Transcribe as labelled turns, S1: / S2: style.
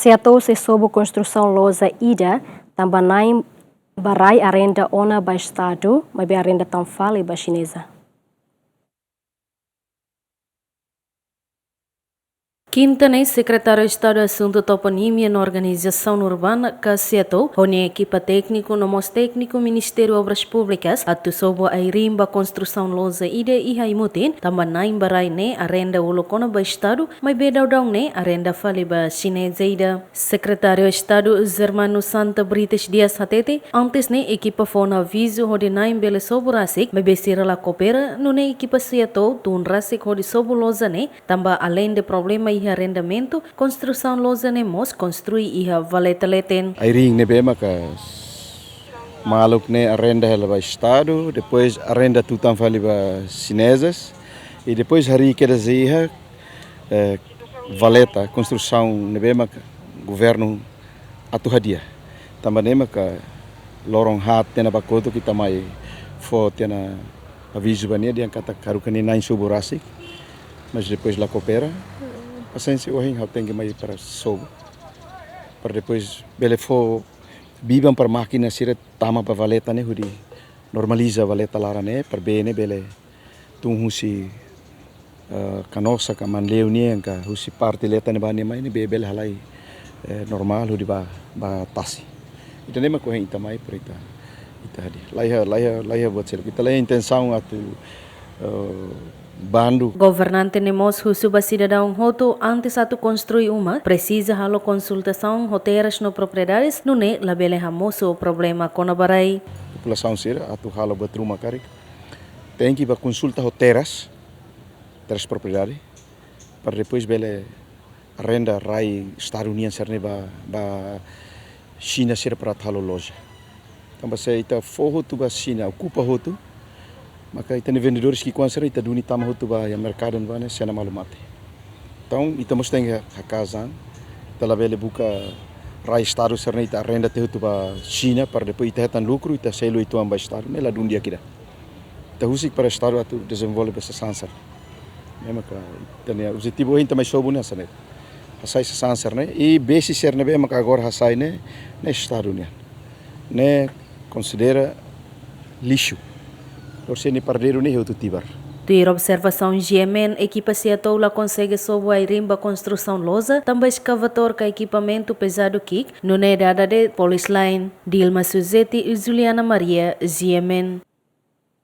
S1: SEATOU se sobu konstrusaun loja ida, tanba nain barai arenda ona ba Estadu, maibe arenda fali ba Xinesa. Quinta, secretário de Estado de Assunto Toponímia na Organização Urbana, que SEATOU, onde a equipa técnico, nomos técnico, Ministério de Obras Públicas, atu sobo a irimba construção loja ida e haimutin, também nain barai ne arenda ulokona ba Estado, mas bedaudão ne arenda fali ba Xinesa ida. Secretário de Estado Zermano Santa Brites Dias Hatete, antes ne equipa fona aviso onde nain bele sobo rasik, mas besira la coopera, no ne equipa SEATOU tun rasik onde sobo loja ne, também além de problema e arrendamento, construção loja nemos construi iha valeta-leten.
S2: Airing nebe maka maluk ne arenda hela ba Estado, depois arenda tutan fali ba Xinesas e depois hari que iha valeta construção nebe maka governo atuhadia. Também maka lorong hat tena bakoto kita mai fo tena aviso bania dia kata karukani nain suburasi, mas depois lá coopera. Paciência hoje eu tenho mais para sobo, para depois bele for bibam para máquina sira tama para valeta né, hudi normaliza valeta lara né, para bene bele tung husi canossa kaman leu né, ka husi parte leta né bani mai né bele halai normal hudi ba tasi. Itu nem aku yang itamai per ita hadi. Laiha buat sel kita laiha intenção atu Bandu.
S1: Governante nemos husuba cidadão hoto antes atu construir uma precisa halo consultação roteiras no propriedades no ne labele hamoso o problema kona barai.
S2: População sira atu halo batruma kari. Tem que ba consulta roteiras das propriedades para depois bele arenda rai Estado União serne ba China sira para halo loja. Então você ita forro tu ba China ocupa hoto. Maka itani vendedores que conhecem ita duni tama hotu ba ya mercado no bane sena malumate. Então ita mos tem a casa, ita labele buka rai Estado serna ita arenda te hotu ba China para depois ita hetan lucro ita selo itu amba Estado ne la dunia kida. Ita husik para Estado atu desenvolve essa sansar. Ne maka itani objetivo ita mais sobu nessa ne. Hasai essa sansar ne e besi serna be maka agora hasai ne Estado ne considera lixo. Você nem perderam nem outro tibar.
S1: Ter observação GMN, equipa SEATOU lá consegue sob a irimba construção loja, também escavator com equipamento pesado kick, no nedada de Police Line. Dilma Suzeti e Juliana Maria, GMN.